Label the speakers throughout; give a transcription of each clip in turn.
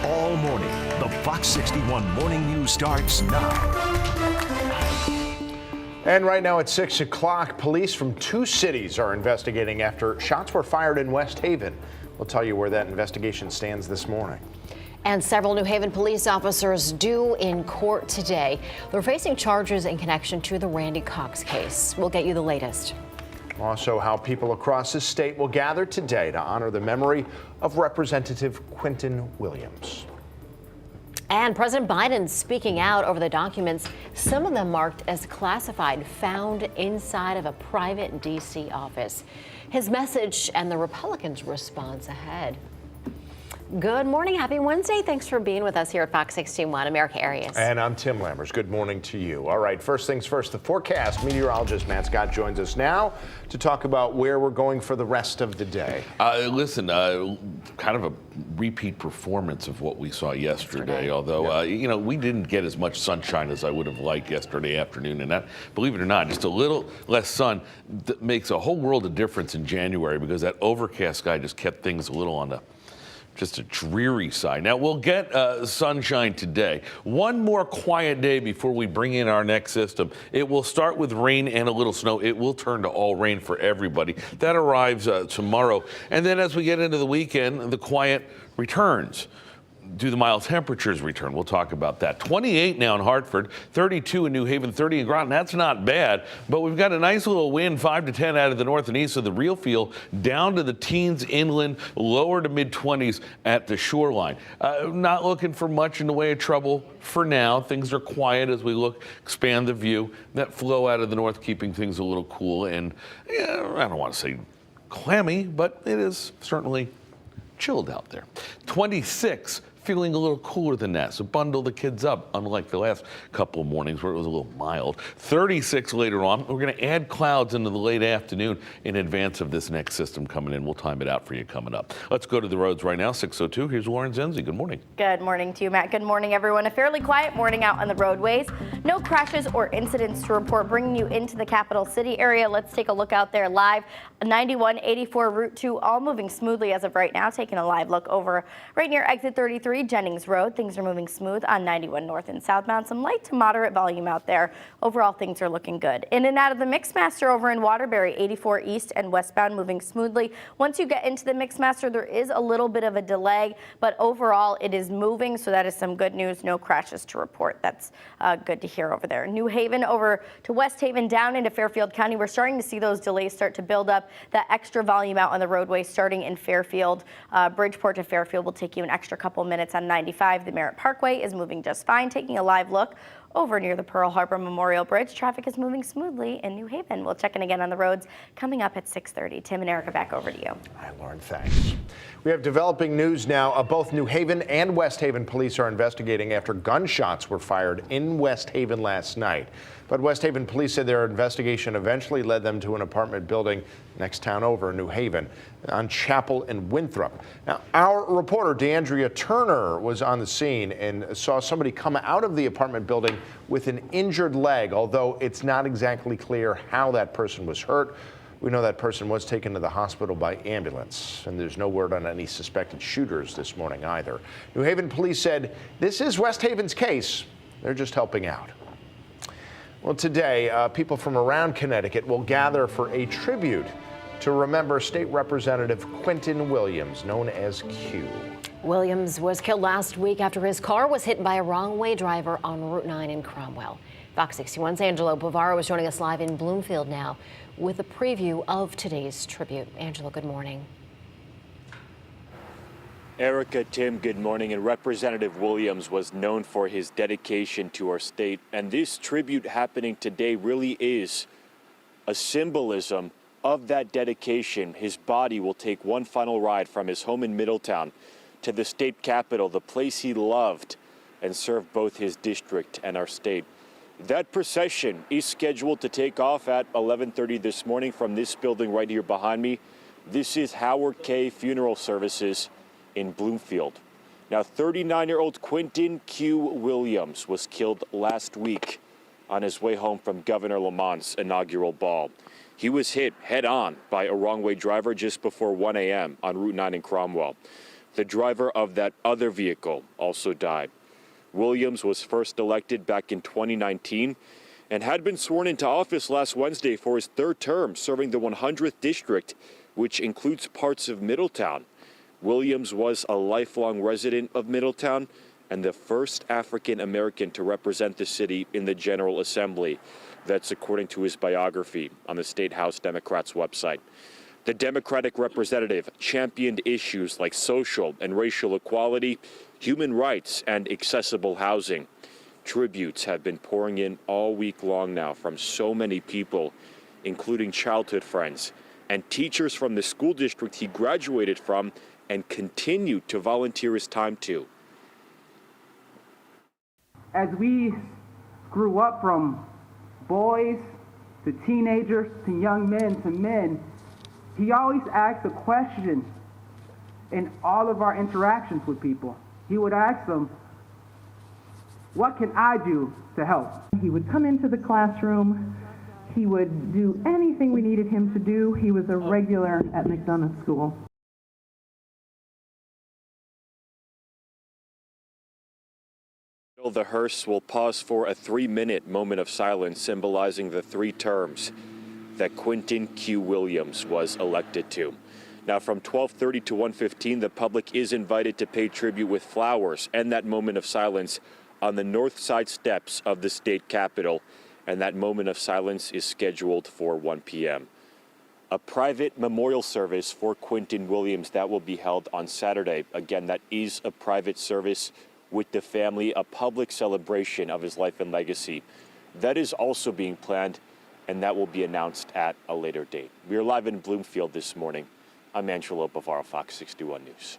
Speaker 1: all morning. The Fox 61 Morning News starts now.
Speaker 2: And right now at 6 o'clock, police from two cities are investigating after shots were fired in West Haven. We'll tell you where that investigation stands this morning.
Speaker 3: And several New Haven police officers due in court today. They're facing charges in connection to the Randy Cox case. We'll get you the latest.
Speaker 2: Also, how people across the state will gather today to honor the memory of Representative Quinton Williams.
Speaker 3: And President Biden speaking out over the documents, some of them marked as classified, found inside of a private D.C. office. His message and the Republicans' response ahead. Good morning. Happy Wednesday. Thanks for being with us here at Fox 61, America Arias.
Speaker 2: And I'm Tim Lammers. Good morning to you. All right, first things first, the forecast. Meteorologist Matt Scott joins us now to talk about where we're going for the rest of the day.
Speaker 4: Kind of a repeat performance of what we saw yesterday, although, we didn't get as much sunshine as I would have liked yesterday afternoon. And that, believe it or not, just a little less sun makes a whole world of difference in January, because that overcast sky just kept things a little on just a dreary side. Now, we'll get sunshine today. One more quiet day before we bring in our next system. It will start with rain and a little snow. It will turn to all rain for everybody. That arrives tomorrow. And then as we get into the weekend, the quiet returns. Do the mild temperatures return? We'll talk about that. 28 now in Hartford, 32 in New Haven, 30 in Groton. That's not bad, but we've got a nice little wind, 5 to 10 out of the north and east of the real feel, down to the teens inland, lower to mid-20s at the shoreline. Not looking for much in the way of trouble for now. Things are quiet as we expand the view. That flow out of the north keeping things a little cool and, I don't want to say clammy, but it is certainly chilled out there. 26. Feeling a little cooler than that, so bundle the kids up, unlike the last couple of mornings where it was a little mild. 36 later on. We're going to add clouds into the late afternoon in advance of this next system coming in. We'll time it out for you coming up. Let's go to the roads right now. 6:02. Here's Lauren Zenzi. Good morning.
Speaker 5: Good morning to you, Matt. Good morning, everyone. A fairly quiet morning out on the roadways. No crashes or incidents to report, bringing you into the capital city area. Let's take a look out there live. 91, 84, Route 2, all moving smoothly as of right now. Taking a live look over right near exit 33. Jennings Road. Things are moving smooth on 91 north and southbound. Some light to moderate volume out there. Overall, things are looking good. In and out of the Mixmaster over in Waterbury, 84 east and westbound moving smoothly. Once you get into the Mixmaster, there is a little bit of a delay, but overall it is moving, so that is some good news. No crashes to report. That's good to hear over there. New Haven over to West Haven down into Fairfield County. We're starting to see those delays start to build up. That extra volume out on the roadway starting in Fairfield. Bridgeport to Fairfield will take you an extra couple minutes on 95. The Merritt Parkway is moving just fine. Taking a live look over near the Pearl Harbor Memorial Bridge. Traffic is moving smoothly in New Haven. We'll check in again on the roads coming up at 6:30. Tim and Erica, back over to you.
Speaker 2: Hi, Lauren. Thanks. We have developing news now. Both New Haven and West Haven police are investigating after gunshots were fired in West Haven last night. But West Haven police said their investigation eventually led them to an apartment building next town over in New Haven on Chapel and Winthrop. Now, our reporter, DeAndrea Turner, was on the scene and saw somebody come out of the apartment building with an injured leg, although it's not exactly clear how that person was hurt. We know that person was taken to the hospital by ambulance, and there's no word on any suspected shooters this morning either. New Haven police said this is West Haven's case. They're just helping out. Well, today, people from around Connecticut will gather for a tribute to remember State Representative Quinton Williams, known as Q.
Speaker 3: Williams was killed last week after his car was hit by a wrong-way driver on Route 9 in Cromwell. Fox 61's Angelo Bavaro is joining us live in Bloomfield now with a preview of today's tribute. Angelo, good morning.
Speaker 6: Erica, Tim, good morning. And Representative Williams was known for his dedication to our state. And this tribute happening today really is a symbolism of that dedication. His body will take one final ride from his home in Middletown to the state capitol, the place he loved and served both his district and our state. That procession is scheduled to take off at 11:30 this morning from this building right here behind me. This is Howard K. Funeral Services in Bloomfield. Now, 39-year-old Quinton Q. Williams was killed last week on his way home from Governor Lamont's inaugural ball. He was hit head-on by a wrong-way driver just before 1 a.m. on Route 9 in Cromwell. The driver of that other vehicle also died. Williams was first elected back in 2019 and had been sworn into office last Wednesday for his third term, serving the 100th district, which includes parts of Middletown. Williams was a lifelong resident of Middletown and the first African American to represent the city in the General Assembly. That's according to his biography on the State House Democrats' website. The Democratic representative championed issues like social and racial equality, human rights, and accessible housing. Tributes have been pouring in all week long now from so many people, including childhood friends and teachers from the school district he graduated from and continued to volunteer his time to.
Speaker 7: As we grew up from boys to teenagers to young men to men, he always asked a question in all of our interactions with people. He would ask them, what can I do to help?
Speaker 8: He would come into the classroom. He would do anything we needed him to do. He was a regular at McDonough School.
Speaker 6: The hearse will pause for a 3-minute moment of silence symbolizing the 3 terms that Quentin Q. Williams was elected to. Now from 12:30 to 1:15, the public is invited to pay tribute with flowers and that moment of silence on the north side steps of the state capitol, and that moment of silence is scheduled for 1 p.m. A private memorial service for Quentin Williams that will be held on Saturday. Again, that is a private service with the family, a public celebration of his life and legacy. That is also being planned, and that will be announced at a later date. We are live in Bloomfield this morning. I'm Angelo Bavaro, Fox 61 News.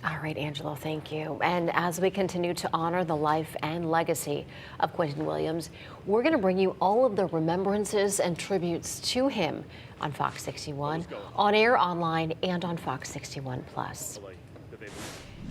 Speaker 3: All right, Angelo, thank you. And as we continue to honor the life and legacy of Quentin Williams, we're going to bring you all of the remembrances and tributes to him on Fox 61, on air, online, and on Fox 61 Plus.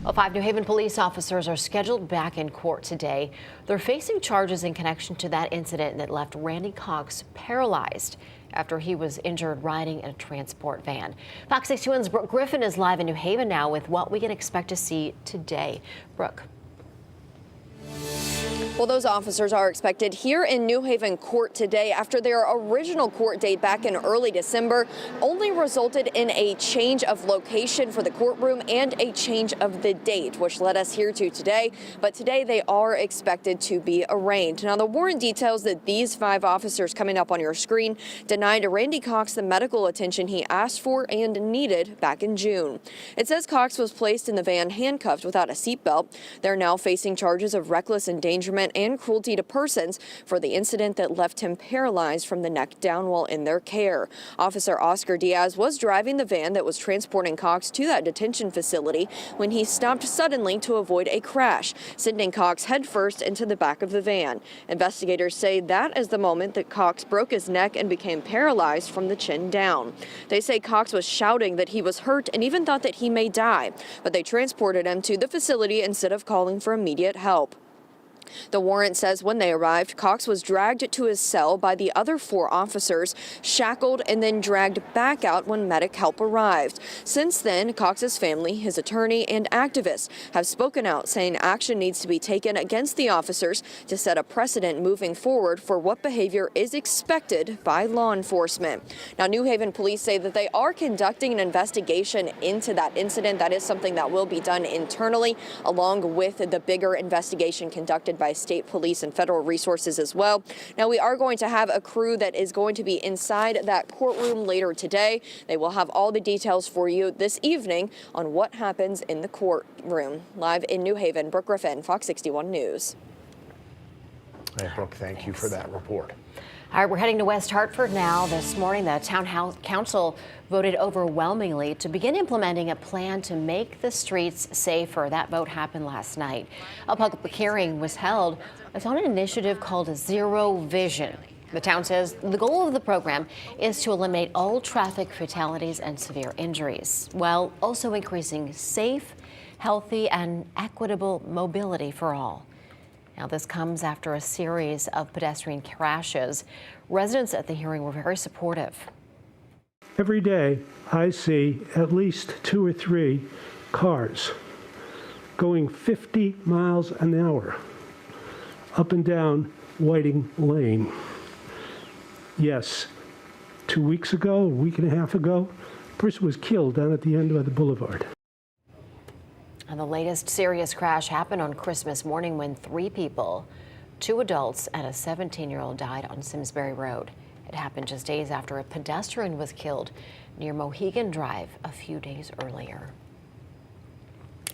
Speaker 3: Well, 5 New Haven police officers are scheduled back in court today. They're facing charges in connection to that incident that left Randy Cox paralyzed after he was injured riding in a transport van. Fox 61's Brooke Griffin is live in New Haven now with what we can expect to see today. Brooke.
Speaker 9: Well, those officers are expected here in New Haven court today after their original court date back in early December only resulted in a change of location for the courtroom and a change of the date, which led us here to today. But today they are expected to be arraigned. Now, the warrant details that these 5 officers coming up on your screen denied Randy Cox the medical attention he asked for and needed back in June. It says Cox was placed in the van handcuffed without a seatbelt. They're now facing charges of reckless endangerment and cruelty to persons for the incident that left him paralyzed from the neck down while in their care. Officer Oscar Diaz was driving the van that was transporting Cox to that detention facility when he stopped suddenly to avoid a crash, sending Cox headfirst into the back of the van. Investigators say that is the moment that Cox broke his neck and became paralyzed from the chin down. They say Cox was shouting that he was hurt and even thought that he may die, but they transported him to the facility instead of calling for immediate help. The warrant says when they arrived, Cox was dragged to his cell by the other 4 officers, shackled, and then dragged back out when medic help arrived. Since then, Cox's family, his attorney, and activists have spoken out saying action needs to be taken against the officers to set a precedent moving forward for what behavior is expected by law enforcement. Now, New Haven police say that they are conducting an investigation into that incident. That is something that will be done internally, along with the bigger investigation conducted by state police and federal resources as well. Now, we are going to have a crew that is going to be inside that courtroom later today. They will have all the details for you this evening on what happens in the courtroom. Live in New Haven, Brooke Griffin, Fox 61 News.
Speaker 2: Hey, Brooke, thank you for that report.
Speaker 3: All right, we're heading to West Hartford now. This morning, the town council voted overwhelmingly to begin implementing a plan to make the streets safer. That vote happened last night. A public hearing was held. It's on an initiative called Zero Vision. The town says the goal of the program is to eliminate all traffic fatalities and severe injuries, while also increasing safe, healthy, and equitable mobility for all. Now, this comes after a series of pedestrian crashes. Residents at the hearing were very supportive.
Speaker 10: Every day, I see at least 2 or 3 cars going 50 miles an hour up and down Whiting Lane. Yes, 2 weeks ago, a week and a half ago, a person was killed down at the end of the boulevard.
Speaker 3: And the latest serious crash happened on Christmas morning when 3 people, 2 adults and a 17-year-old died on Simsbury Road. It happened just days after a pedestrian was killed near Mohegan Drive a few days earlier.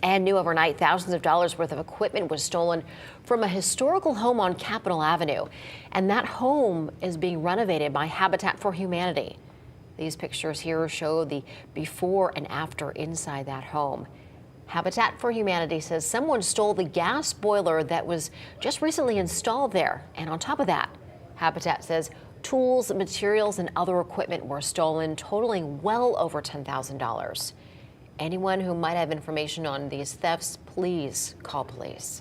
Speaker 3: And new overnight, thousands of dollars worth of equipment was stolen from a historical home on Capitol Avenue. And that home is being renovated by Habitat for Humanity. These pictures here show the before and after inside that home. Habitat for Humanity says someone stole the gas boiler that was just recently installed there. And on top of that, Habitat says tools, materials, and other equipment were stolen, totaling well over $10,000. Anyone who might have information on these thefts, please call police.